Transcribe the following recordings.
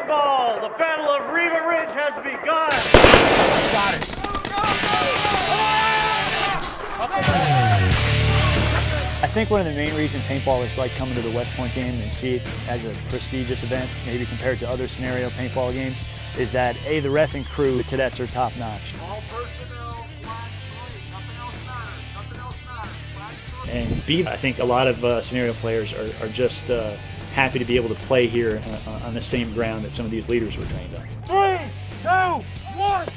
Paintball! The Battle of Riva Ridge has begun! Got it. I think one of the main reasons paintballers like coming to the West Point game and see it as a prestigious event, maybe compared to other scenario paintball games, is that A, the ref and crew, the cadets are top notch. All personnel, flag 3, nothing else matters, nothing else matters, flag 3. And B, I think a lot of scenario players are just happy to be able to play here on the same ground that some of these leaders were trained on. 3, 2, 1!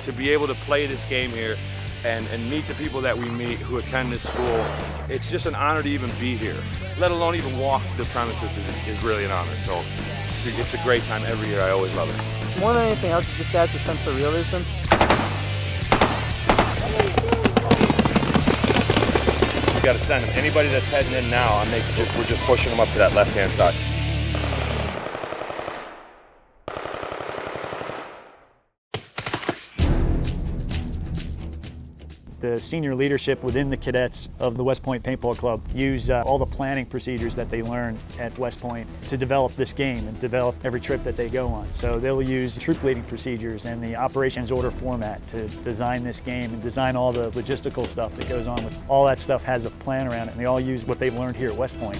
To be able to play this game here and meet the people that we meet who attend this school, it's just an honor to even be here. Let alone even walk the premises is really an honor. So it's a great time every year. I always love it. More than anything else, it just adds a sense of realism. You got to send them. Anybody that's heading in now, we're just pushing them up to that left-hand side. The senior leadership within the cadets of the West Point Paintball Club use all the planning procedures that they learn at West Point to develop this game and develop every trip that they go on. So they'll use troop leading procedures and the operations order format to design this game and design all the logistical stuff that goes on with all that stuff has a plan around it, and they all use what they've learned here at West Point.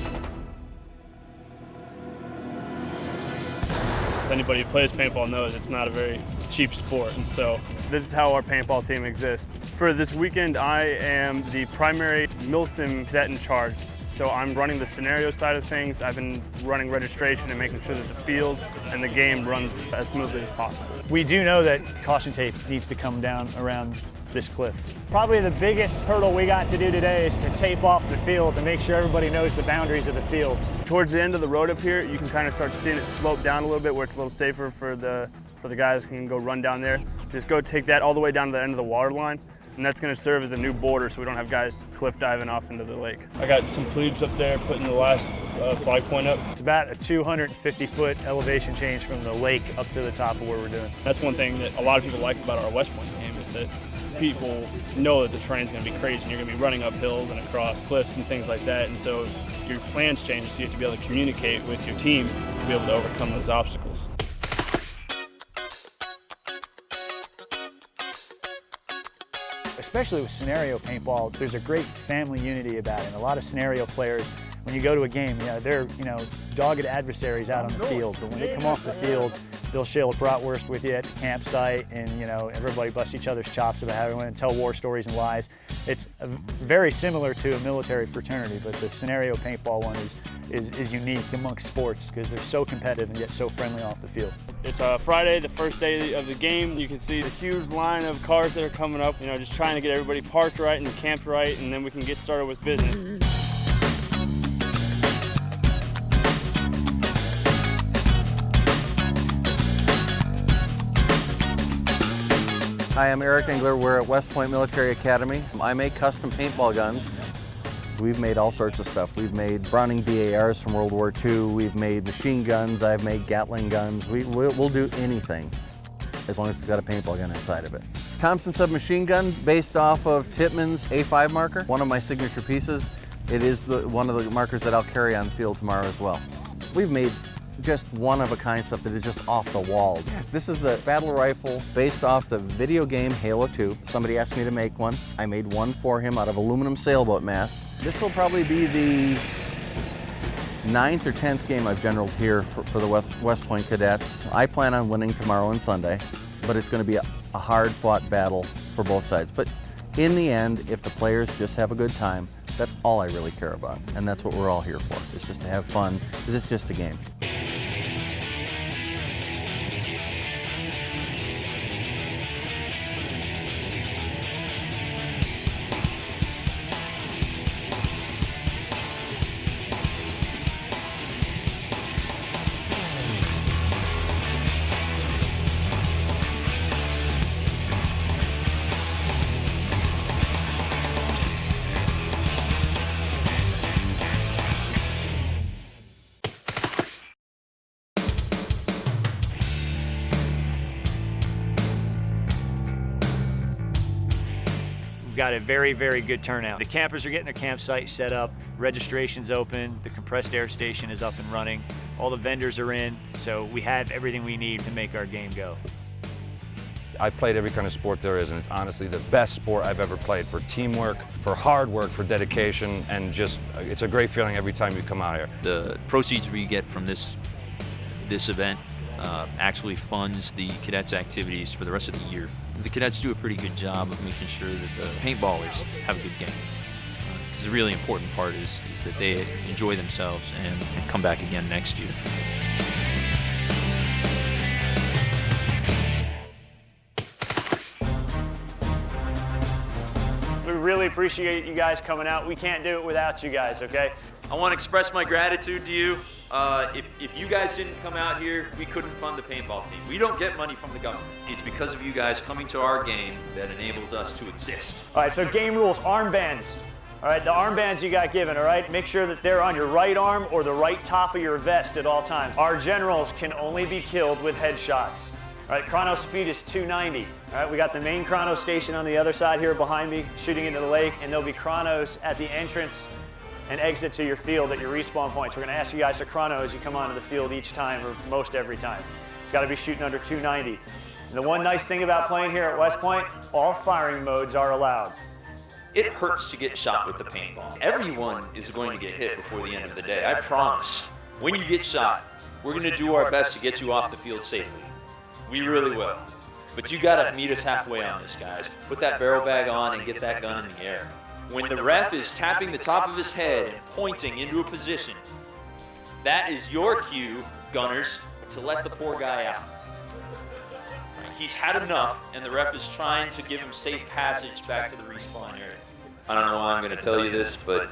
Anybody who plays paintball knows it's not a very cheap sport, and so this is how our paintball team exists. For this weekend, I am the primary MilSim cadet in charge. So I'm running the scenario side of things. I've been running registration and making sure that the field and the game runs as smoothly as possible. We do know that caution tape needs to come down around this cliff. Probably the biggest hurdle we got to do today is to tape off the field to make sure everybody knows the boundaries of the field. Towards the end of the road up here, you can kind of start seeing it slope down a little bit where it's a little safer for the guys who can go run down there. Just go take that all the way down to the end of the water line, and that's going to serve as a new border so we don't have guys cliff diving off into the lake. I got some plebes up there putting the last flag point up. It's about a 250-foot elevation change from the lake up to the top of where we're doing. That's one thing that a lot of people like about our West Point game is that people know that the terrain's going to be crazy and you're going to be running up hills and across cliffs and things like that, and so your plans change, so you have to be able to communicate with your team to be able to overcome those obstacles. Especially with scenario paintball, there's a great family unity about it. And a lot of scenario players, when you go to a game, they're dogged adversaries out on the field, but when they come off the field, they'll share a bratwurst with you at the campsite, and everybody busts each other's chops about having and tell war stories and lies. It's very similar to a military fraternity, but the scenario paintball one is unique amongst sports because they're so competitive and yet so friendly off the field. It's Friday, the first day of the game. You can see the huge line of cars that are coming up, just trying to get everybody parked right and camped right, and then we can get started with business. Hi, I'm Eric Engler. We're at West Point Military Academy. I make custom paintball guns. We've made all sorts of stuff. We've made Browning BARs from World War II. We've made machine guns. I've made Gatling guns. We'll do anything as long as it's got a paintball gun inside of it. Thompson submachine gun based off of Tippmann's A5 marker, one of my signature pieces. It is one of the markers that I'll carry on the field tomorrow as well. We've made just one-of-a-kind stuff that is just off the wall. This is a battle rifle based off the video game Halo 2. Somebody asked me to make one. I made one for him out of aluminum sailboat mast. This will probably be the 9th or 10th game I've generaled here for the West Point cadets. I plan on winning tomorrow and Sunday, but it's going to be a hard-fought battle for both sides. But in the end, if the players just have a good time, that's all I really care about, and that's what we're all here for. It's just to have fun, because it's just a game. got a very, very good turnout. The campers are getting their campsite set up, registration's open, the compressed air station is up and running, all the vendors are in, so we have everything we need to make our game go. I've played every kind of sport there is, and it's honestly the best sport I've ever played for teamwork, for hard work, for dedication, and just, it's a great feeling every time you come out here. The proceeds we get from this event actually funds the cadets' activities for the rest of the year. The cadets do a pretty good job of making sure that the paintballers have a good game. Because the really important part is that they enjoy themselves and come back again next year. We really appreciate you guys coming out. We can't do it without you guys, okay? I want to express my gratitude to you. If you guys didn't come out here, we couldn't fund the paintball team. We don't get money from the government. It's because of you guys coming to our game that enables us to exist. All right, so game rules, armbands. All right, the armbands you got given, all right? Make sure that they're on your right arm or the right top of your vest at all times. Our generals can only be killed with headshots. All right, chrono speed is 290. All right, we got the main chrono station on the other side here behind me, shooting into the lake, and there'll be chronos at the entrance and exits of your field at your respawn points. We're gonna ask you guys to chrono as you come onto the field each time, or most every time. It's gotta be shooting under 290. And the one nice thing about playing here at West Point, all firing modes are allowed. It hurts to get shot with the paintball. Everyone is going to get hit before the end of the day, I promise. When you get shot, we're gonna do our best to get you off the field safely. We really will. But you gotta meet us halfway on this, guys. Put that barrel bag on and get that gun in the air. When the ref is tapping the top of his head and pointing into a position, that is your cue, gunners, to let the poor guy out. He's had enough, and the ref is trying to give him safe passage back to the respawn area. I don't know why I'm going to tell you this, but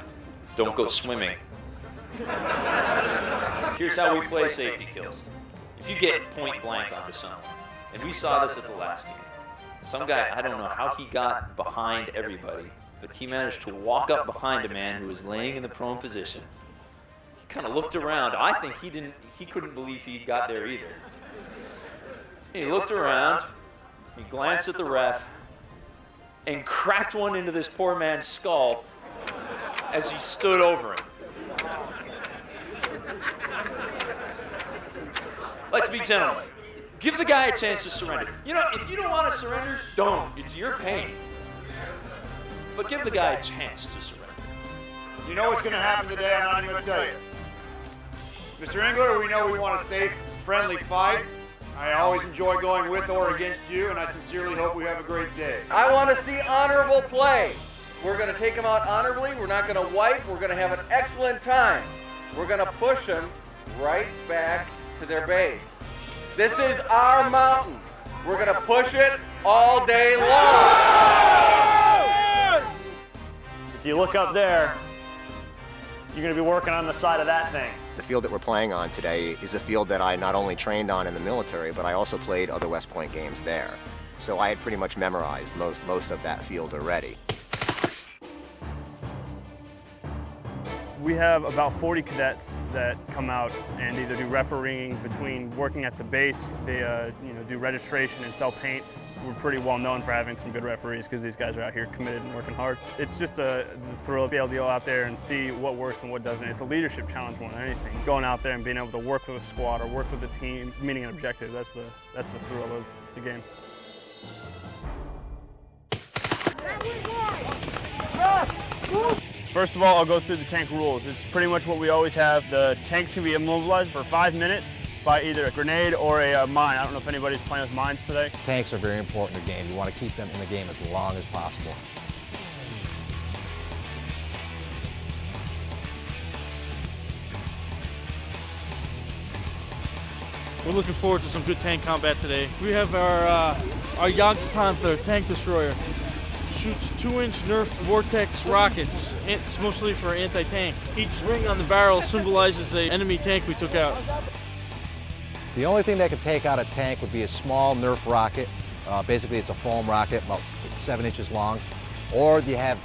don't go swimming. Here's how we play safety kills. If you get point blank onto someone, and we saw this at the last game, some guy, I don't know how he got behind everybody, but he managed to walk up behind a man who was laying in the prone position. He kind of looked around. I think he couldn't believe he got there either. He looked around, he glanced at the ref, and cracked one into this poor man's skull as he stood over him. Let's be gentlemen. Give the guy a chance to surrender. You know, if you don't want to surrender, don't. It's your pain. But give the guy a chance to surrender. You know what's going to happen today, I'm not even going to tell you. Mr. Engler, we know we want a safe, friendly fight. I always enjoy going with or against you, and I sincerely hope we have a great day. I want to see honorable play. We're going to take them out honorably. We're not going to wipe. We're going to have an excellent time. We're going to push them right back to their base. This is our mountain. We're going to push it all day long. If you look up there, you're gonna be working on the side of that thing. The field that we're playing on today is a field that I not only trained on in the military, but I also played other West Point games there. So I had pretty much memorized most of that field already. We have about 40 cadets that come out and either do refereeing between working at the base, they do registration and sell paint. We're pretty well known for having some good referees because these guys are out here committed and working hard. It's just the thrill of being able to go out there and see what works and what doesn't. It's a leadership challenge more than anything. Going out there and being able to work with a squad or work with a team, meeting an objective, that's the thrill of the game. First of all, I'll go through the tank rules. It's pretty much what we always have. The tanks can be immobilized for 5 minutes by either a grenade or a mine. I don't know if anybody's playing with mines today. Tanks are very important in the game. You want to keep them in the game as long as possible. We're looking forward to some good tank combat today. We have our Jagd Panther tank destroyer. Shoots 2-inch Nerf Vortex rockets. It's mostly for anti-tank. Each ring on the barrel symbolizes an enemy tank we took out. The only thing that can take out a tank would be a small Nerf rocket. Basically, it's a foam rocket, about 7 inches long. Or you have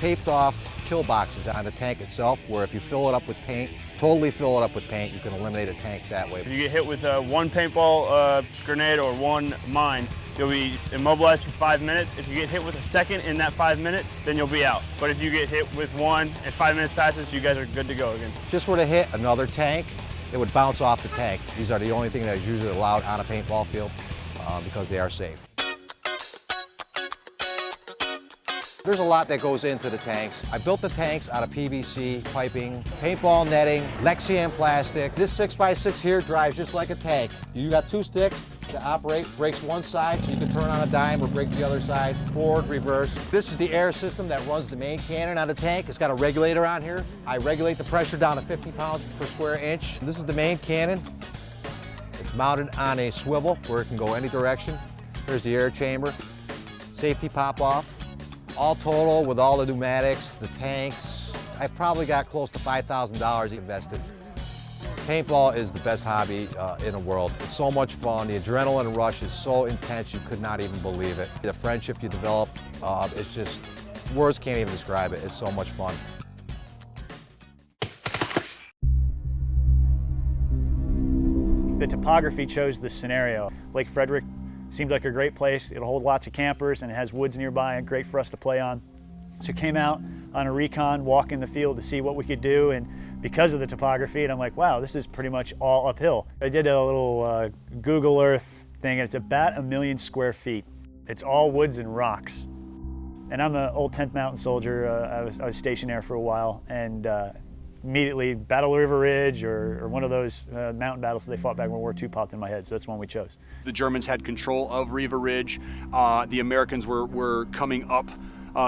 taped off kill boxes on the tank itself, where if you fill it up with paint, Totally fill it up with paint. You can eliminate a tank that way. If you get hit with one paintball grenade or one mine, you'll be immobilized for 5 minutes. If you get hit with a second in that 5 minutes, then you'll be out. But if you get hit with one and 5 minutes passes, you guys are good to go again. Just were to hit another tank, it would bounce off the tank. These are the only thing that is usually allowed on a paintball field because they are safe. There's a lot that goes into the tanks. I built the tanks out of PVC piping, paintball netting, Lexian plastic. This 6x6 here drives just like a tank. You got 2 sticks to operate, brakes one side so you can turn on a dime or brake the other side, forward, reverse. This is the air system that runs the main cannon on the tank. It's got a regulator on here. I regulate the pressure down to 50 pounds per square inch. This is the main cannon. It's mounted on a swivel where it can go any direction. There's the air chamber, safety pop off. All total, with all the pneumatics, the tanks, I've probably got close to $5,000 invested. Paintball is the best hobby in the world. It's so much fun. The adrenaline rush is so intense you could not even believe it. The friendship you develop, it's just, words can't even describe it. It's so much fun. The topography chose this scenario. Lake Frederick seemed like a great place. It'll hold lots of campers and it has woods nearby and great for us to play on. So came out on a recon, walk in the field to see what we could do, and because of the topography, and I'm like, wow, this is pretty much all uphill. I did a little Google Earth thing, and it's about 1 million square feet. It's all woods and rocks. And I'm an old 10th Mountain soldier. I was stationed there for a while, and immediately Battle of Riva Ridge or one of those mountain battles that they fought back in World War II popped in my head, so that's one we chose. The Germans had control of Riva Ridge. The Americans were coming up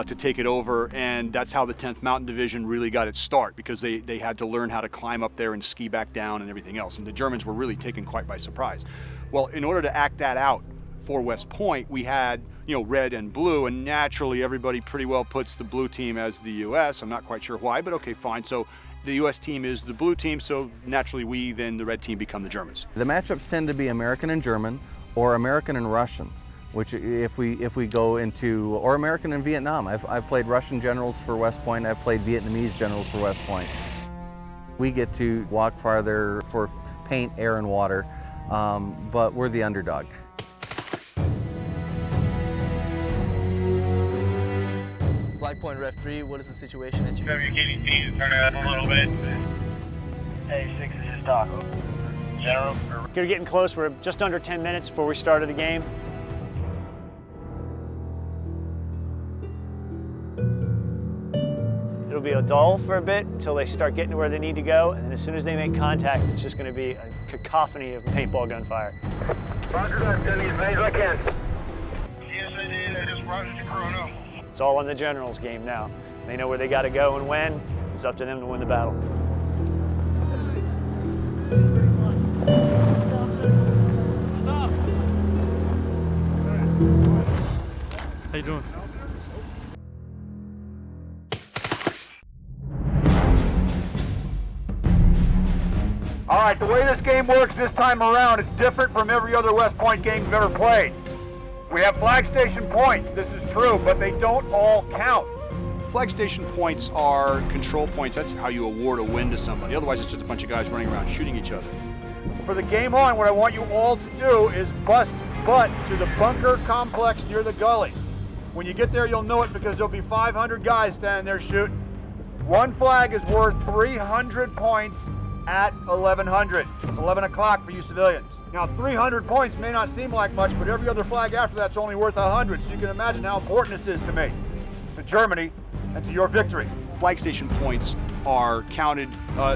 to take it over, and that's how the 10th Mountain Division really got its start, because they had to learn how to climb up there and ski back down and everything else, and the Germans were really taken quite by surprise. Well, in order to act that out for West Point, we had, you know, red and blue, and naturally everybody pretty well puts the blue team as the U.S. I'm not quite sure why, but okay, fine. So the U.S. team is the blue team, so naturally we, then the red team, become the Germans. The matchups tend to be American and German, or American and Russian, which if we go into, or American and Vietnam. I've played Russian generals for West Point, I've played Vietnamese generals for West Point. We get to walk farther for paint, air, and water, but we're the underdog. Flag Point Ref 3, what is the situation at you? WKDT, turn it up a little bit. A6 is just Doc. General? We're getting close. We're just under 10 minutes before we started the game. It'll be a dull for a bit until they start getting to where they need to go, and then as soon as they make contact, it's just going to be a cacophony of paintball gunfire. Roger that, send me as many as I can. Yes, I did. I just brought it to Chrono. It's all in the generals' game now. They know where they got to go and when. It's up to them to win the battle. Stop. How you doing? All right, the way this game works this time around, it's different from every other West Point game you've ever played. We have flag station points, this is true, but they don't all count. Flag station points are control points. That's how you award a win to somebody. Otherwise, it's just a bunch of guys running around shooting each other. For the game on, what I want you all to do is bust butt to the bunker complex near the gully. When you get there, you'll know it because there'll be 500 guys standing there shooting. One flag is worth 300 points at 1100. It's 11 o'clock for you civilians. Now 300 points may not seem like much, but every other flag after that's only worth 100, so you can imagine how important this is to me, to Germany, and to your victory. Flag station points are counted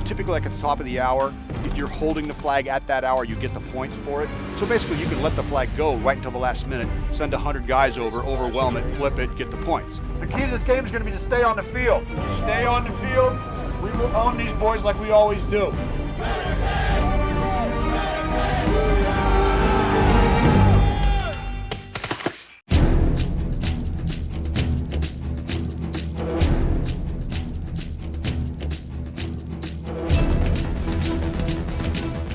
typically like at the top of the hour. If you're holding the flag at that hour, you get the points for it. So basically you can let the flag go right until the last minute, send 100 guys over, overwhelm it, flip it, get the points. The key to this game is going to be to stay on the field. Stay on the field. We will own these boys like we always do.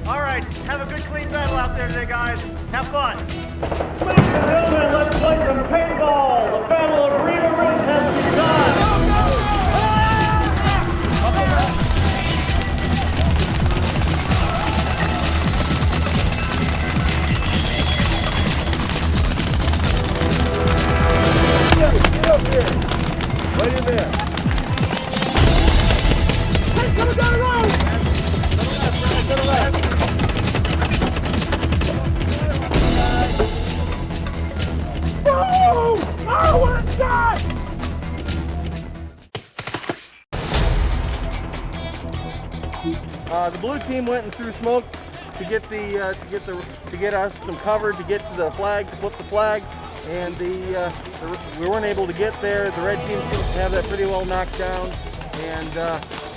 All right, have a good clean battle out there today, guys. Have fun. Ladies and gentlemen, let's play some paintball. The Battle of Riva Ridge has begun. The blue team went and threw smoke to get us some cover to get to the flag, to flip the flag, and we weren't able to get there. The red team seems to have that pretty well knocked down, and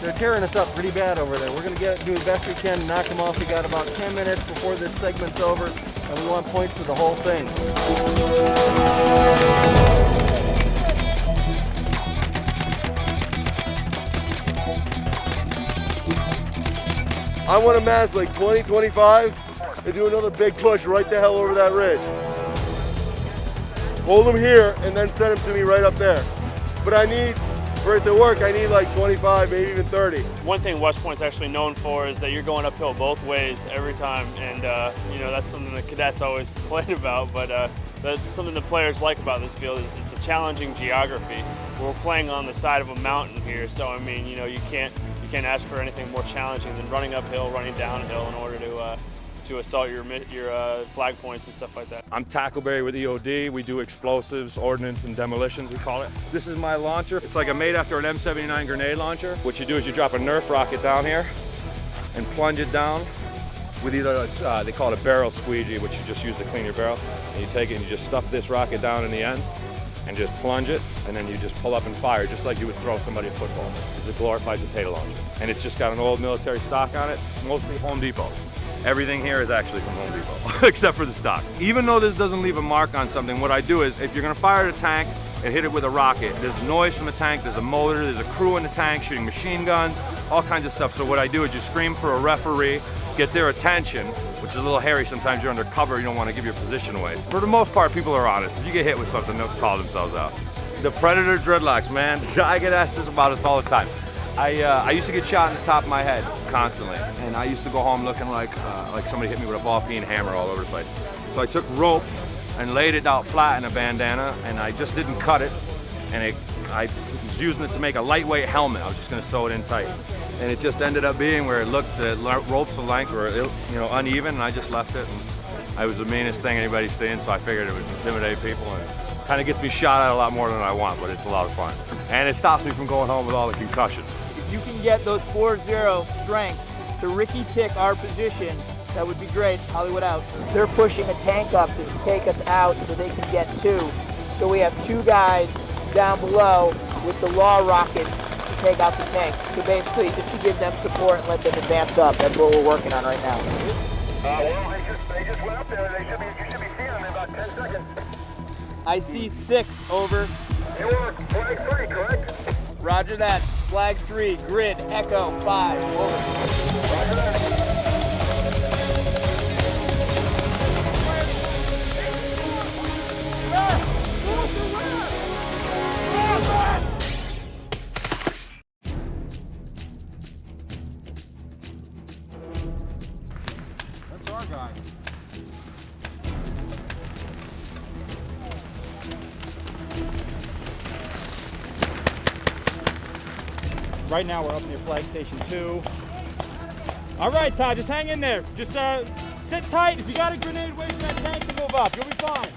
they're tearing us up pretty bad over there. We're going to do the best we can to knock them off. We got about 10 minutes before this segment's over, and we want points for the whole thing. I want to mass like 20, 25 and do another big push right the hell over that ridge. Hold them here and then send them to me right up there. But I need, for it to work, I need like 25, maybe even 30. One thing West Point's actually known for is that you're going uphill both ways every time, and you know, that's something the cadets always complain about, but that's something the players like about this field is it's a challenging geography. We're playing on the side of a mountain here, so I mean, you know, you can't ask for anything more challenging than running uphill, running downhill in order to assault your flag points and stuff like that. I'm Tackleberry with EOD. We do explosives, ordnance, and demolitions, we call it. This is my launcher. It's like made after an M79 grenade launcher. What you do is you drop a Nerf rocket down here and plunge it down with either, they call it a barrel squeegee, which you just use to clean your barrel. And you take it and you just stuff this rocket down in the end and just plunge it, and then you just pull up and fire, just like you would throw somebody a football. It's a glorified potato launcher. And it's just got an old military stock on it, mostly Home Depot. Everything here is actually from Home Depot, except for the stock. Even though this doesn't leave a mark on something, what I do is, if you're gonna fire at a tank and hit it with a rocket, there's noise from the tank, there's a motor, there's a crew in the tank shooting machine guns, all kinds of stuff. So what I do is you scream for a referee, get their attention, which is a little hairy. Sometimes you're under cover, you don't want to give your position away. For the most part, people are honest. If you get hit with something, they'll call themselves out. The Predator dreadlocks, man. I get asked this about us all the time. I used to get shot in the top of my head constantly, and I used to go home looking like somebody hit me with a ball-peen hammer all over the place. So I took rope and laid it out flat in a bandana, and I just didn't cut it, and I was using it to make a lightweight helmet. I was just going to sew it in tight. And it just ended up being where it looked, the ropes of length were, uneven, and I just left it. And I was the meanest thing anybody's seen, so I figured it would intimidate people, and kind of gets me shot at a lot more than I want, but it's a lot of fun. And it stops me from going home with all the concussions. If you can get those 4-0 strength to Ricky tick our position, that would be great. Hollywood out. They're pushing a tank up to take us out so they can get 2. So we have 2 guys down below with the law rockets to take out the tank. So basically, just to give them support and let them advance up. That's what we're working on right now. Well, they just went up there. You should be seeing them in about 10 seconds. I see 6, over. They were flag 3, correct? Roger that. Flag 3, grid, echo, 5, over. Roger that. That's our guy. Right now we're up near flag station 2. All right, Todd, just hang in there. Just sit tight. If you got a grenade, wait for that tank to move up. You'll be fine.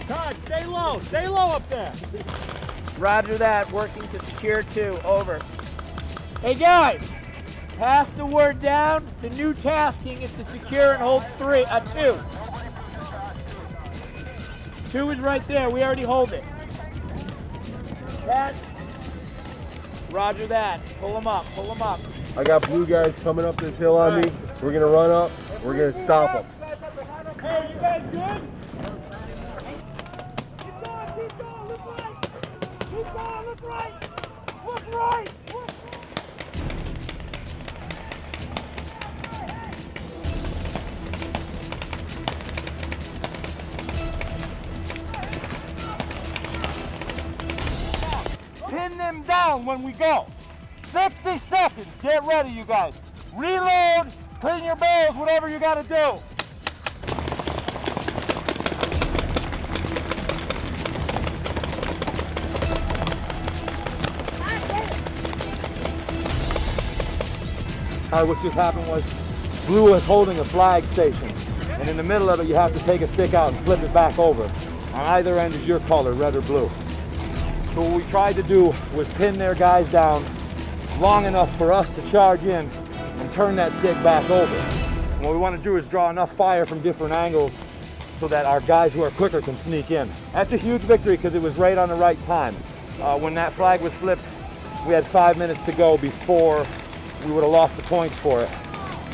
Todd, stay low. Stay low up there. Roger that. Working to secure 2, over. Hey guys, pass the word down. The new tasking is to secure and hold 2. 2 is right there. We already hold it. Cat. Roger that. Pull them up. Pull them up. I got blue guys coming up this hill on me. We're gonna run up. We're gonna stop them. Hey, you guys good? Keep going. Look right. Keep going. Look right. Look right. Pin them down when we go. 60 seconds. Get ready, you guys. Reload, clean your barrels, whatever you got to do. What just happened was blue was holding a flag station, and in the middle of it you have to take a stick out and flip it back over. On either end is your color, red or blue. So what we tried to do was pin their guys down long enough for us to charge in and turn that stick back over. And what we want to do is draw enough fire from different angles so that our guys who are quicker can sneak in. That's a huge victory because it was right on the right time. When that flag was flipped, we had 5 minutes to go before we would have lost the points for it.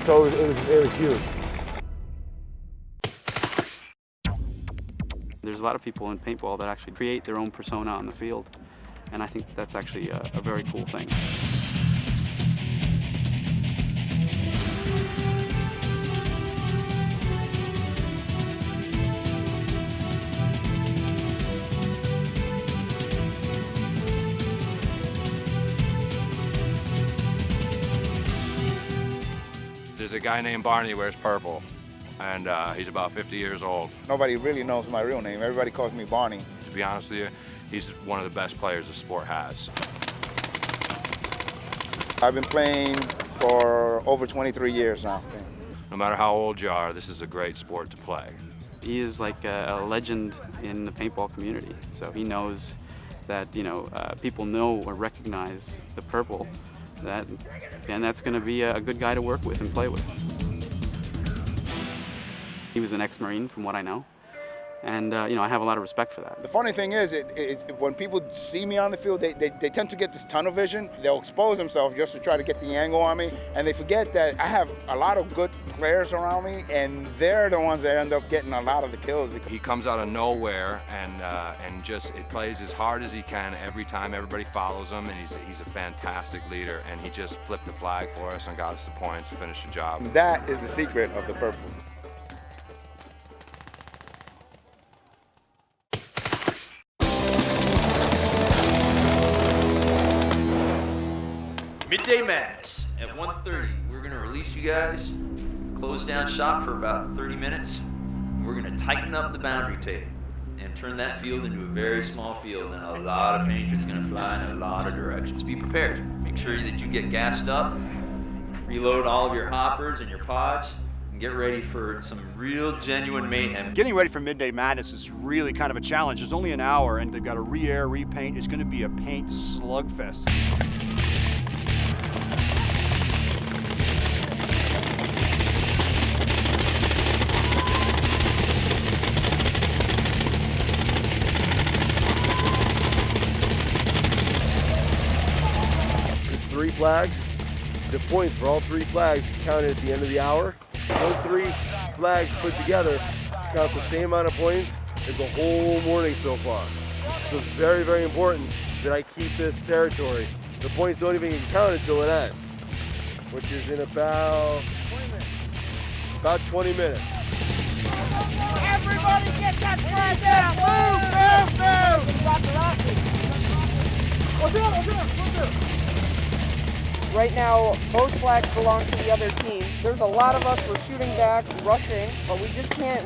So it was huge. There's a lot of people in paintball that actually create their own persona on the field, and I think that's actually a very cool thing. There's a guy named Barney who wears purple, and he's about 50 years old. Nobody really knows my real name. Everybody calls me Barney. To be honest with you, he's one of the best players the sport has. I've been playing for over 23 years now. No matter how old you are, this is a great sport to play. He is like a legend in the paintball community, so he knows that, people know or recognize the purple, and that's going to be a good guy to work with and play with. He was an ex-Marine, from what I know, and I have a lot of respect for that. The funny thing is, when people see me on the field, they tend to get this tunnel vision. They'll expose themselves just to try to get the angle on me, and they forget that I have a lot of good players around me, and they're the ones that end up getting a lot of the kills. He comes out of nowhere and just plays as hard as he can every time. Everybody follows him, and he's a fantastic leader, and he just flipped the flag for us and got us the points to finish the job. That is the secret of the purple. Midday Madness at 1:30. We're going to release you guys, close down shop for about 30 minutes. We're going to tighten up the boundary tape and turn that field into a very small field, and a lot of paint is going to fly in a lot of directions. Be prepared. Make sure that you get gassed up, reload all of your hoppers and your pods, and get ready for some real genuine mayhem. Getting ready for Midday Madness is really kind of a challenge. It's only an hour, and they've got to re-air, repaint. It's going to be a paint slugfest. Three flags. The points for all three flags counted at the end of the hour. Those three flags put together count the same amount of points as the whole morning so far. So it's very, very important that I keep this territory. The points don't even get counted until it ends, which is in about 20 minutes. Everybody get that flag down! Move! Watch out! Right now, both flags belong to the other team. There's a lot of us. We're shooting back, rushing, but we just can't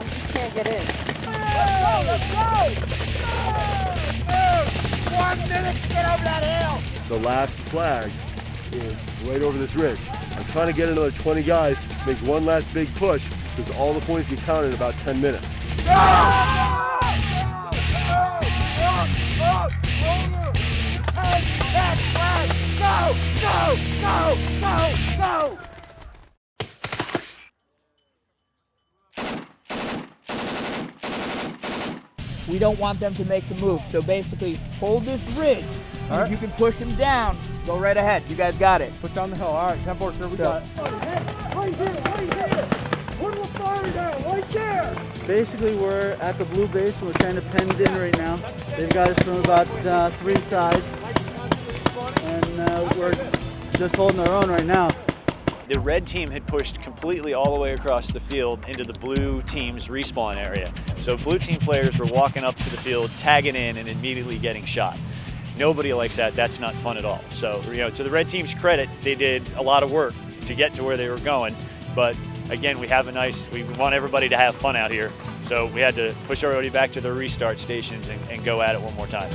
get in. Let's go! 1 minute to get over that hill. The last flag is right over this ridge. I'm trying to get another 20 guys, make one last big push, because all the points get counted in about 10 minutes. Take that flag! Go! Go! Go! Go! Go! We don't want them to make the move, so basically hold this ridge. All right. If you can push them down, go right ahead. You guys got it. Push down the hill. All right, 10-4, sir, we got it. Right here, right here. Put the fire down, right there. Basically, we're at the blue base and we're trying to pen it in right now. They've got us from about 3 sides, and we're just holding our own right now. The red team had pushed completely all the way across the field into the blue team's respawn area. So blue team players were walking up to the field, tagging in, and immediately getting shot. Nobody likes that. That's not fun at all. So, to the red team's credit, they did a lot of work to get to where they were going. But again, we want everybody to have fun out here. So we had to push everybody back to their restart stations and go at it one more time.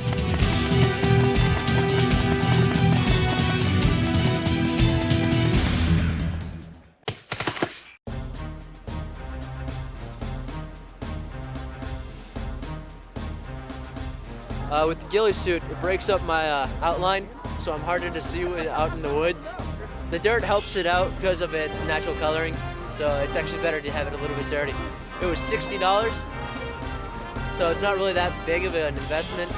With the ghillie suit, it breaks up my outline, so I'm harder to see out in the woods. The dirt helps it out because of its natural coloring, so it's actually better to have it a little bit dirty. It was $60, so it's not really that big of an investment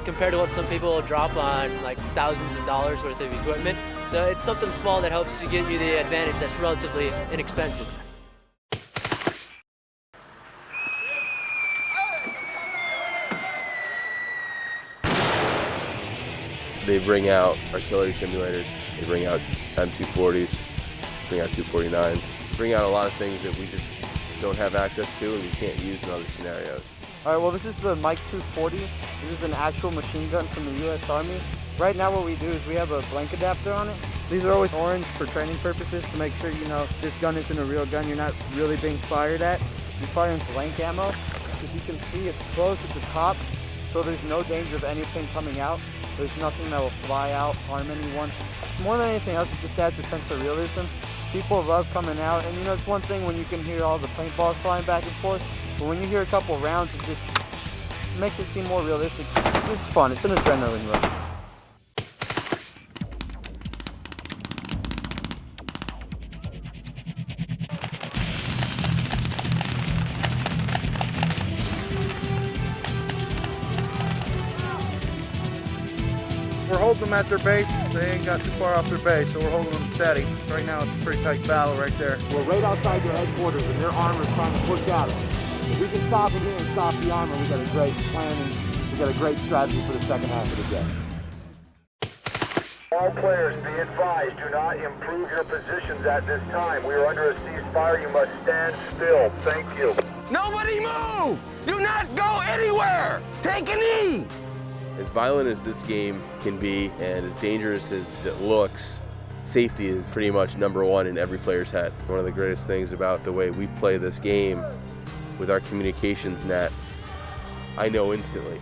compared to what some people will drop on like thousands of dollars worth of equipment. So it's something small that helps to give you the advantage that's relatively inexpensive. They bring out artillery simulators, they bring out M240s, bring out 249s, bring out a lot of things that we just don't have access to and we can't use in other scenarios. All right, well, this is the Mike 240. This is an actual machine gun from the U.S. Army. Right now what we do is we have a blank adapter on it. These are always orange for training purposes to make sure you know this gun isn't a real gun, you're not really being fired at. You're firing blank ammo. As you can see, it's close at the top, so there's no danger of anything coming out. There's nothing that will fly out, harm anyone. More than anything else, it just adds a sense of realism. People love coming out, and you know, it's one thing when you can hear all the paintballs flying back and forth, but when you hear a couple rounds, it just makes it seem more realistic. It's fun, it's an adrenaline rush. We're holding them at their base. They ain't got too far off their base, so we're holding them steady. Right now, it's a pretty tight battle right there. We're right outside their headquarters, and their armor's trying to push at us. If we can stop it here and stop the armor, we got a great plan, and we got a great strategy for the second half of the day. All players, be advised, do not improve your positions at this time. We are under a ceasefire. You must stand still. Thank you. Nobody move! Do not go anywhere! Take a knee! As violent as this game can be and as dangerous as it looks, safety is pretty much number one in every player's head. One of the greatest things about the way we play this game with our communications net, I know instantly.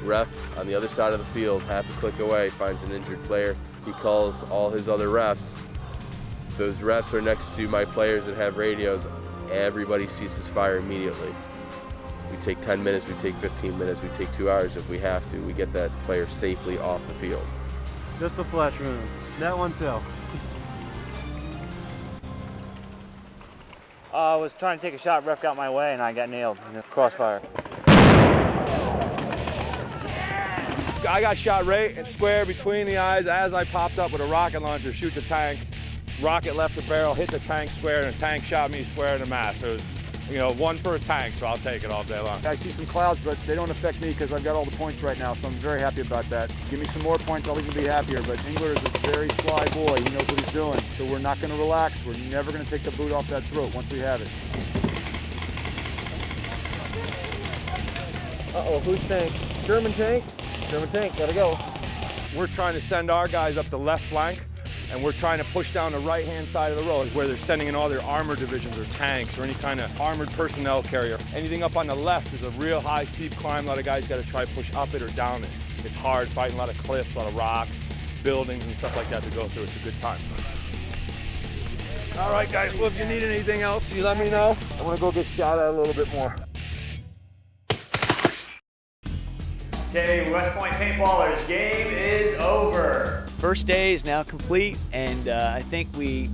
Ref on the other side of the field, half a click away, finds an injured player. He calls all his other refs. Those refs are next to my players that have radios. Everybody ceases fire immediately. We take 10 minutes, we take 15 minutes, we take 2 hours if we have to. We get that player safely off the field. Just a flash room. That one too. I was trying to take a shot, ref got my way, and I got nailed in the crossfire. I got shot right and square between the eyes as I popped up with a rocket launcher, shoot the tank. Rocket left the barrel, hit the tank square, and the tank shot me square in the mass. So it was, you know, one for a tank, so I'll take it all day long. I see some clouds, but they don't affect me because I've got all the points right now, so I'm very happy about that. Give me some more points, I'll even be happier, but Engler is a very sly boy. He knows what he's doing, so we're not going to relax. We're never going to take the boot off that throat once we have it. Uh-oh, whose tank? German tank? German tank, gotta go. We're trying to send our guys up the left flank, and we're trying to push down the right-hand side of the road where they're sending in all their armor divisions or tanks or any kind of armored personnel carrier. Anything up on the left is a real high, steep climb. A lot of guys got to try to push up it or down it. It's hard fighting a lot of cliffs, a lot of rocks, buildings and stuff like that to go through. It's a good time. All right, guys, well, if you need anything else, you let me know. I want to go get shot at a little bit more. Okay, West Point Paintballers, game is over. First day is now complete, and I think it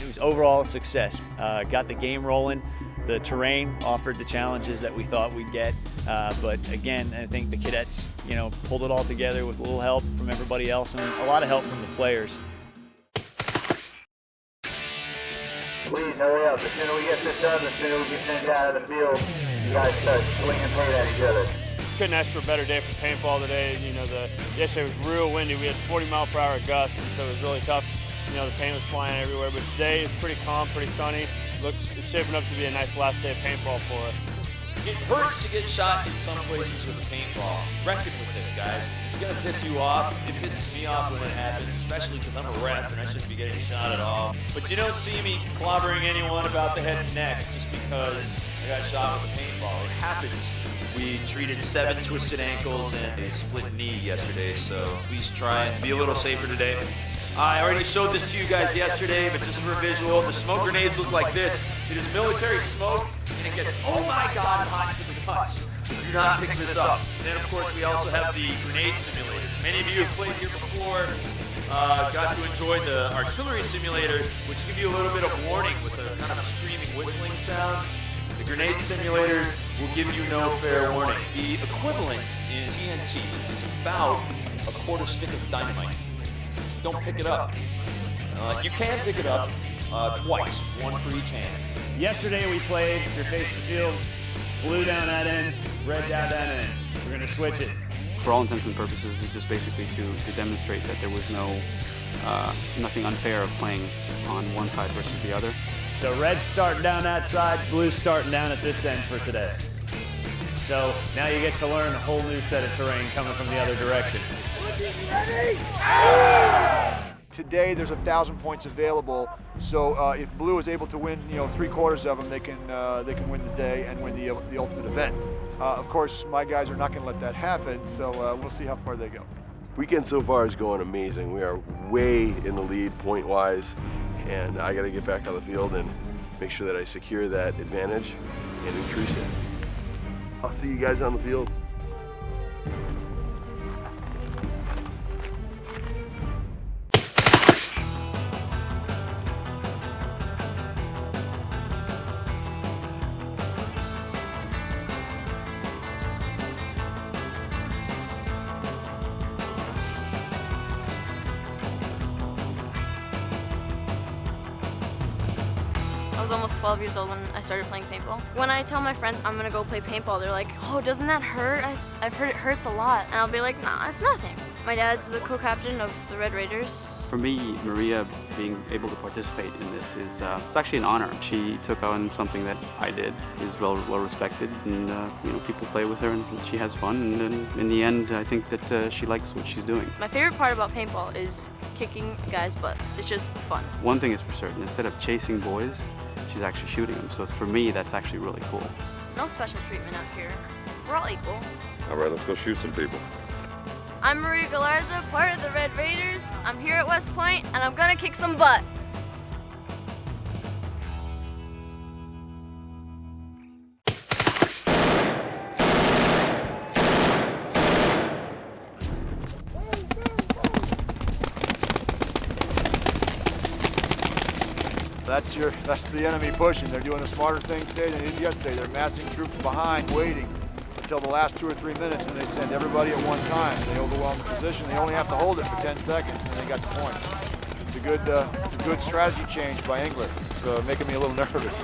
was overall a success. Got the game rolling. The terrain offered the challenges that we thought we'd get, but again, I think the cadets, you know, pulled it all together with a little help from everybody else and a lot of help from the players. Please hurry up. The sooner we get this done, the sooner we get sent out of the field. You guys start swinging paint at each other. Couldn't ask for a better day for paintball today. You know, yesterday was real windy. We had 40-mile-per-hour gusts, and so it was really tough. You know, the paint was flying everywhere. But today it's pretty calm, pretty sunny. It's shaping up to be a nice last day of paintball for us. It hurts to get shot in some places with a paintball. Reckon with this, guys. It's gonna piss you off. It pisses me off when it happens, especially because I'm a ref and I shouldn't be getting shot at all. But you don't see me clobbering anyone about the head and neck just because I got shot with a paintball. It happens. We treated 7 twisted ankles and a split knee yesterday, so please try and be a little safer today. I already showed this to you guys yesterday, but just for a visual, the smoke grenades look like this. It is military smoke, and it gets, oh my God, hot to the touch. So do not pick this up. Then, of course, we also have the grenade simulators. Many of you have played here before, got to enjoy the artillery simulator, which give you a little bit of warning with a kind of a screaming, whistling sound. The grenade simulators will give you no fair warning. The equivalent in TNT is about a quarter stick of dynamite. Don't pick it up. You can pick it up twice, one for each hand. Yesterday we played, you're facing the field, blue down that end, red down that end. We're gonna switch it. For all intents and purposes, it's just basically to demonstrate that there was nothing unfair of playing on one side versus the other. So red's starting down that side, blue's starting down at this end for today. So now you get to learn a whole new set of terrain coming from the other direction. Ready? Today there's 1,000 points available, so if blue is able to win, 3/4 of them, they can win the day and win the ultimate event. Of course, my guys are not going to let that happen, so we'll see how far they go. Weekend so far is going amazing. We are way in the lead point-wise, and I got to get back on the field and make sure that I secure that advantage and increase it. I'll see you guys on the field. I was almost 12 years old when I started playing paintball. When I tell my friends I'm gonna go play paintball, they're like, oh, doesn't that hurt? I've heard it hurts a lot. And I'll be like, nah, it's nothing. My dad's the co-captain of the Red Raiders. For me, Maria being able to participate in this is it's actually an honor. She took on something that I did, is well respected, and people play with her and she has fun, and in the end I think that she likes what she's doing. My favorite part about paintball is kicking guys' butt. It's just fun. One thing is for certain, instead of chasing boys, she's actually shooting them. So for me, that's actually really cool. No special treatment up here. We're all equal. All right, let's go shoot some people. I'm Maria Galarza, part of the Red Raiders. I'm here at West Point, and I'm gonna kick some butt. That's the enemy pushing. They're doing a smarter thing today than they did yesterday. They're massing troops behind, waiting until the last 2 or 3 minutes, and they send everybody at one time. They overwhelm the position. They only have to hold it for 10 seconds, and they got the point. It's a good strategy change by Engler. It's making me a little nervous.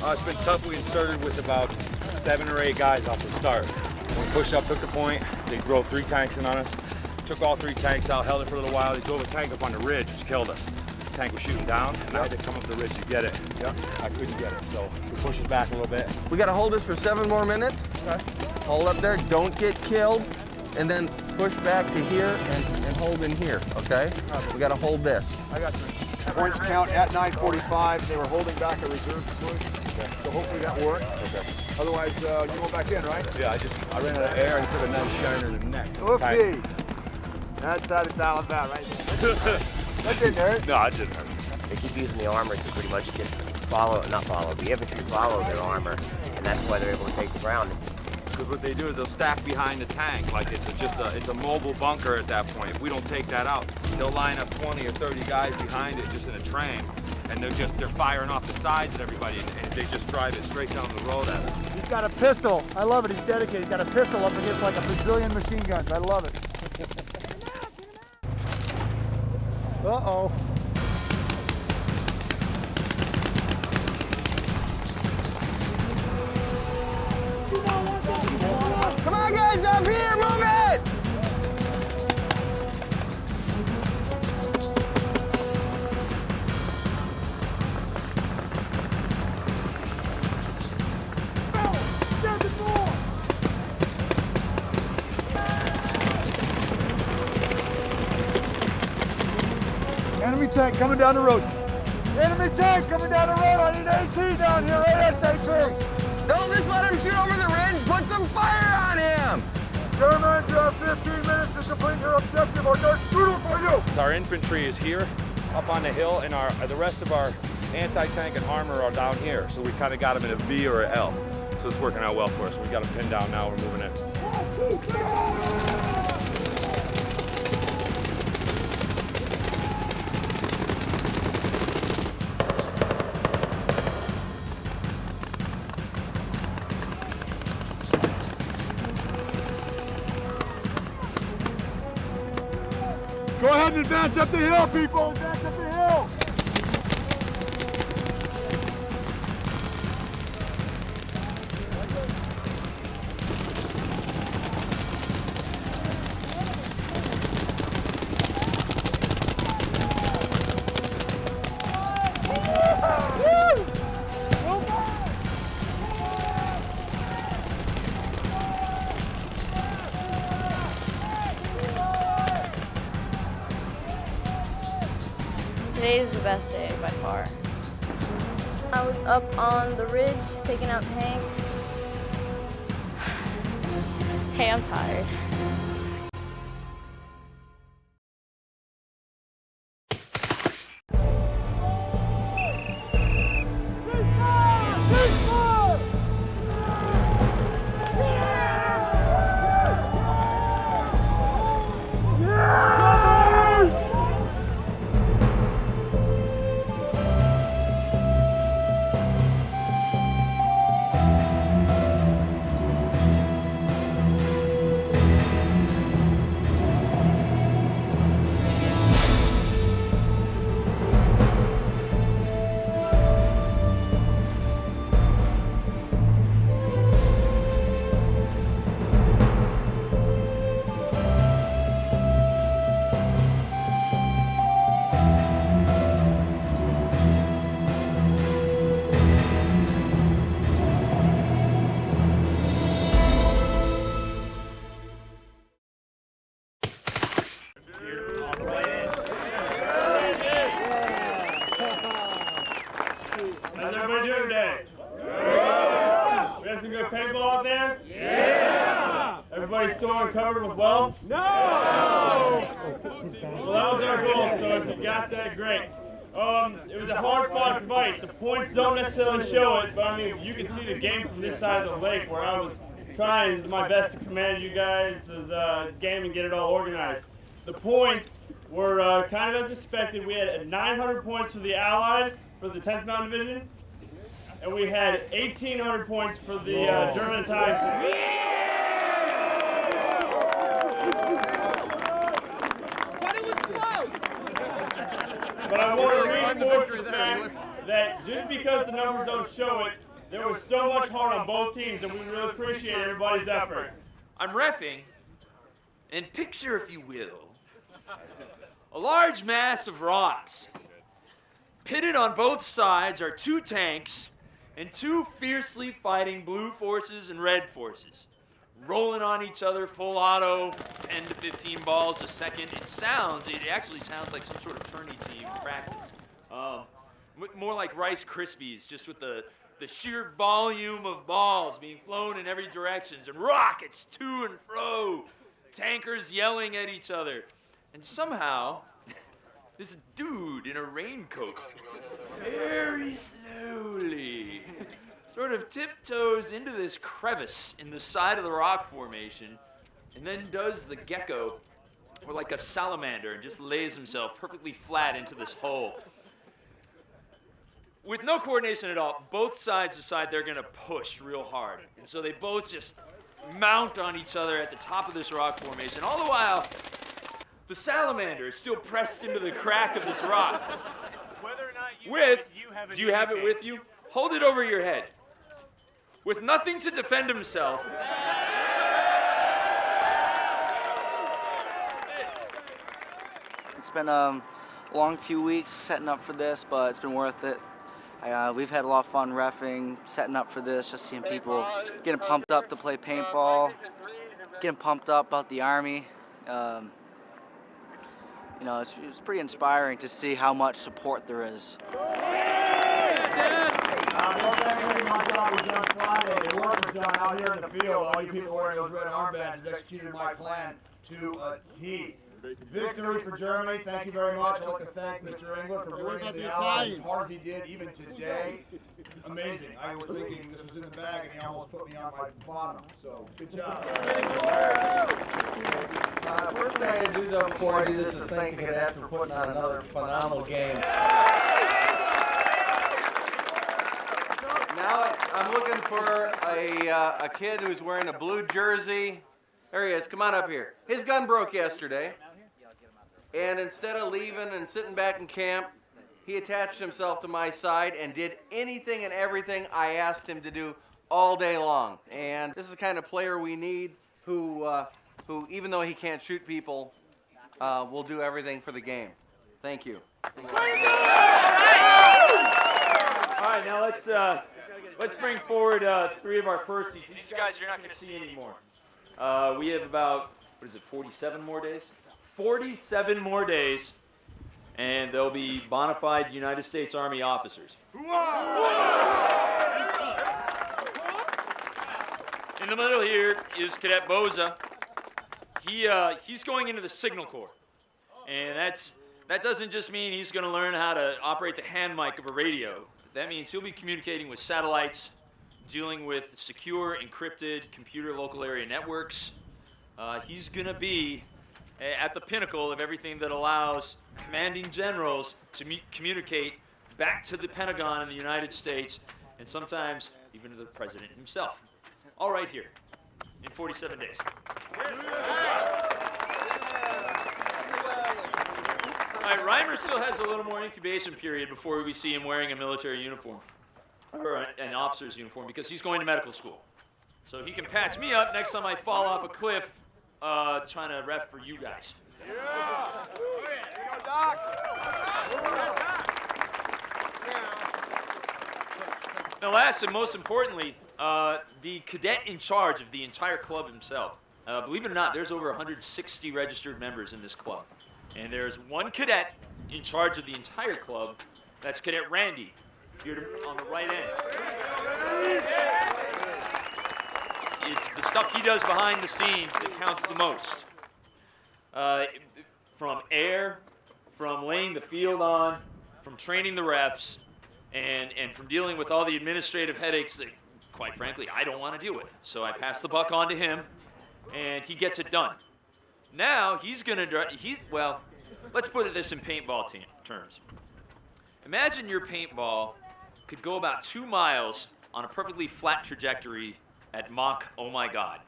It's been tough. We inserted with about 7 or 8 guys off the start. When we pushed up, took the point, they drove 3 tanks in on us. Took all 3 tanks out, held it for a little while. They drove a tank up on the ridge, which killed us. The tank was shooting down, and I had to come up the ridge to get it. Yep. I couldn't get it, so we pushed it back a little bit. We gotta hold this for 7 more minutes. Okay. Hold up there, don't get killed, and then push back to here and hold in here, okay? We gotta hold this. I got 3. Points count at 9:45. They were holding back a reserve push. Okay. So hopefully that worked. Okay. Otherwise, you go back in, right? Yeah, I ran out of air and took a nice shiner in the neck. Okay. That's how it's all about, right? That didn't hurt. No, it didn't hurt. They keep using the armor to pretty much just the infantry follow their armor, and that's why they're able to take the ground. Because what they do is they'll stack behind the tank like it's a mobile bunker at that point. If we don't take that out, they'll line up 20 or 30 guys behind it just in a train, and they're firing off the sides at everybody, and they just drive it straight down the road at them. He's got a pistol. I love it. He's dedicated. He's got a pistol up against like a bazillion machine guns. I love it. Uh-oh. Come on, guys, up here, move it! Enemy tank coming down the road. Enemy tank coming down the road. I need AT down here, ASAP. Don't just let him shoot over the ridge. Put some fire on him. Germans, you have 15 minutes to to complete your objective or they're shooting for you! Our infantry is here, up on the hill, and the rest of our anti-tank and armor are down here. So we kind of got them in a V or an L. So it's working out well for us. We got them pinned down now, we're moving in. Go ahead and advance up the hill, people! Advance up the hill! Today's the best day by far. I was up on the ridge taking out tanks. Hey, I'm tired. How's everybody doing today? We have some good paintball out there? Yeah! Everybody's sore and covered with welds? No! Well, that was our goal, so if you got that, great. It was a hard-fought fight. The points don't necessarily show it, but I mean, you can see the game from this side of the lake where I was trying my best to command you guys' game and get it all organized. The points were kind of as expected. We had 900 points for the Allied, for the 10th Mountain Division, and we had 1,800 points for the German attack. But it was close! But I want to reinforce the fact that just because the numbers don't show it, there was so much heart on both teams, and we really appreciate everybody's effort. I'm reffing, and picture, if you will, a large mass of rocks. Pitted on both sides are two tanks and two fiercely fighting blue forces and red forces, rolling on each other full auto, 10 to 15 balls a second. It actually sounds like some sort of tourney team practice. More like Rice Krispies, just with the sheer volume of balls being flown in every direction, and rockets to and fro, tankers yelling at each other. And somehow, this dude in a raincoat, very slowly, sort of tiptoes into this crevice in the side of the rock formation, and then does the gecko, or like a salamander, and just lays himself perfectly flat into this hole. With no coordination at all, both sides decide they're gonna push real hard. And so they both just mount on each other at the top of this rock formation. All the while, the salamander is still pressed into the crack of this rock. Do you have it with you? Hold it over your head. With nothing to defend himself. It's been a long few weeks setting up for this, but it's been worth it. We've had a lot of fun reffing, setting up for this, just seeing people getting pumped up to play paintball, getting pumped up about the Army. You know, it's pretty inspiring to see how much support there is. My job was done Friday. The work was done out here in the field. All you people wearing those red armbands that executed my plan to a T. Victory for Germany. Thank you very much. I'd like to thank Mr. Engler for bringing the Allies as hard as he did, even today. Amazing. I was thinking this was in the bag, and he almost put me on my bottom. So, good job. First thing I do though before I do this is thank the cadets for putting on another phenomenal game. Now I'm looking for a kid who's wearing a blue jersey. There he is. Come on up here. His gun broke yesterday. And instead of leaving and sitting back in camp, he attached himself to my side and did anything and everything I asked him to do all day long. And this is the kind of player we need who even though he can't shoot people, will do everything for the game. Thank you. All right, now let's bring forward 3 of our firsties. These guys you're not going to see anymore. We have about, 47 more days? 47 more days, and they'll be bona fide United States Army officers. In the middle here is Cadet Boza. He's going into the Signal Corps, and that doesn't just mean he's going to learn how to operate the hand mic of a radio. That means he'll be communicating with satellites, dealing with secure, encrypted computer local area networks. He's going to be at the pinnacle of everything that allows commanding generals to communicate back to the Pentagon in the United States, and sometimes even to the president himself. All right here, in 47 days. All right, Reimer still has a little more incubation period before we see him wearing a military uniform, or an officer's uniform, because he's going to medical school. So he can patch me up next time I fall off a cliff trying to ref for you guys. Yeah! Go, Doc! Now last and most importantly, the cadet in charge of the entire club himself. Believe it or not, there's over 160 registered members in this club. And there's one cadet in charge of the entire club. That's Cadet Randy, here on the right end. It's the stuff he does behind the scenes that counts the most. From air, from laying the field on, from training the refs, and from dealing with all the administrative headaches that, quite frankly, I don't want to deal with. So I pass the buck on to him, and he gets it done. Now he's going to, well, let's put this in paintball terms. Imagine your paintball could go about 2 miles on a perfectly flat trajectory at Mach, oh my God.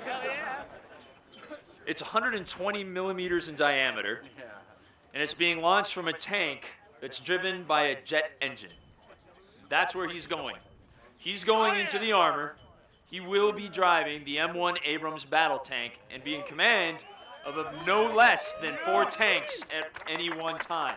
Hell yeah. It's 120 millimeters in diameter, and it's being launched from a tank that's driven by a jet engine. That's where he's going. He's going into the armor. He will be driving the M1 Abrams battle tank and be in command of no less than 4 tanks at any one time.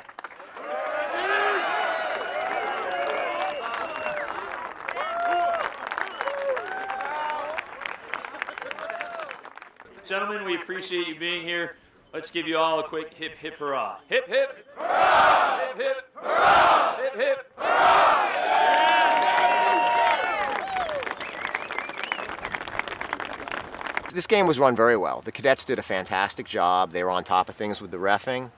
Gentlemen, we appreciate you being here. Let's give you all a quick hip, hip, hurrah. Hip, hip, hurrah! Hip, hip, hurrah! Hip, hip, hurrah! This game was run very well. The cadets did a fantastic job. They were on top of things with the reffing.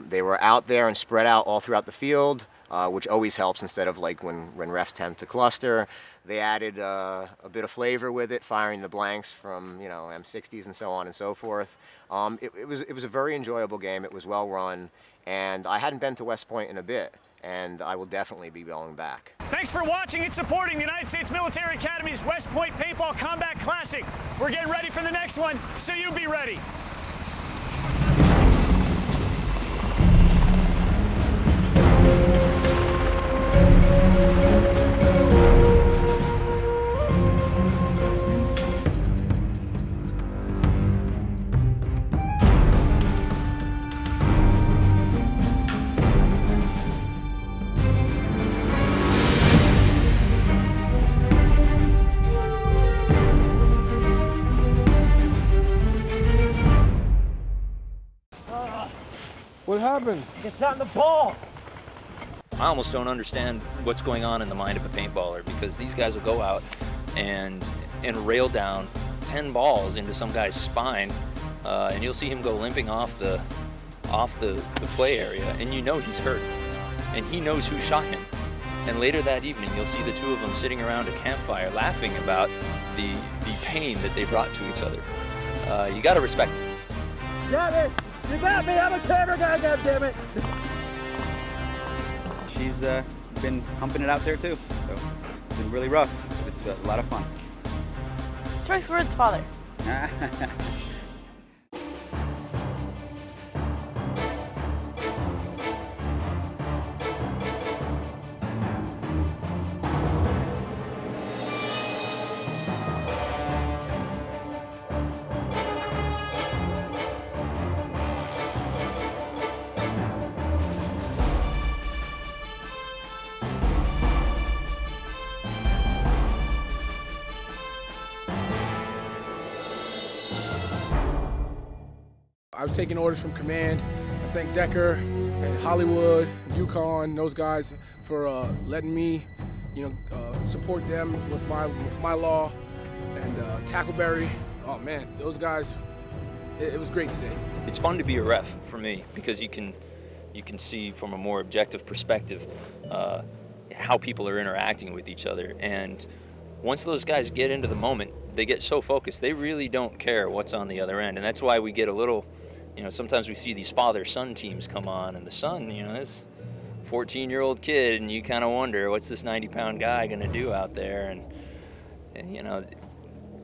They were out there and spread out all throughout the field, which always helps instead of like when refs tend to cluster. They added a bit of flavor with it, firing the blanks from M60s and so on and so forth. It was a very enjoyable game. It was well run, and I hadn't been to West Point in a bit, and I will definitely be going back. Thanks for watching and supporting the United States Military Academy's West Point Paintball Combat Classic. We're getting ready for the next one, so you be ready. What happened? It's not in the ball. I almost don't understand what's going on in the mind of a paintballer, because these guys will go out and rail down 10 balls into some guy's spine and you'll see him go limping off the play area, and you know he's hurt, and he knows who shot him. And later that evening, you'll see the two of them sitting around a campfire laughing about the pain that they brought to each other. You gotta respect it. Got it! You got me! I'm a camera guy, goddammit! She's been humping it out there too, so it's been really rough, but it's a lot of fun. Choice words, father. I was taking orders from command. I thank Decker and Hollywood, Yukon, those guys for letting me, support them with my law, and Tackleberry. Oh man, those guys, it was great today. It's fun to be a ref for me because you can see from a more objective perspective how people are interacting with each other. And once those guys get into the moment, they get so focused, they really don't care what's on the other end. And that's why we get a little, sometimes we see these father-son teams come on, and the son, this 14-year-old kid, and you kind of wonder, what's this 90-pound guy going to do out there? And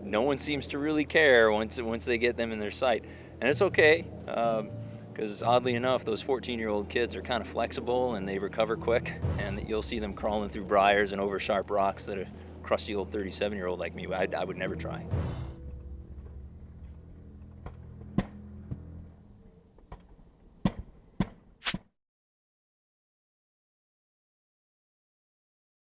no one seems to really care once they get them in their sight. And it's okay, because oddly enough, those 14-year-old kids are kind of flexible, and they recover quick, and you'll see them crawling through briars and over sharp rocks that a crusty old 37-year-old like me, I would never try.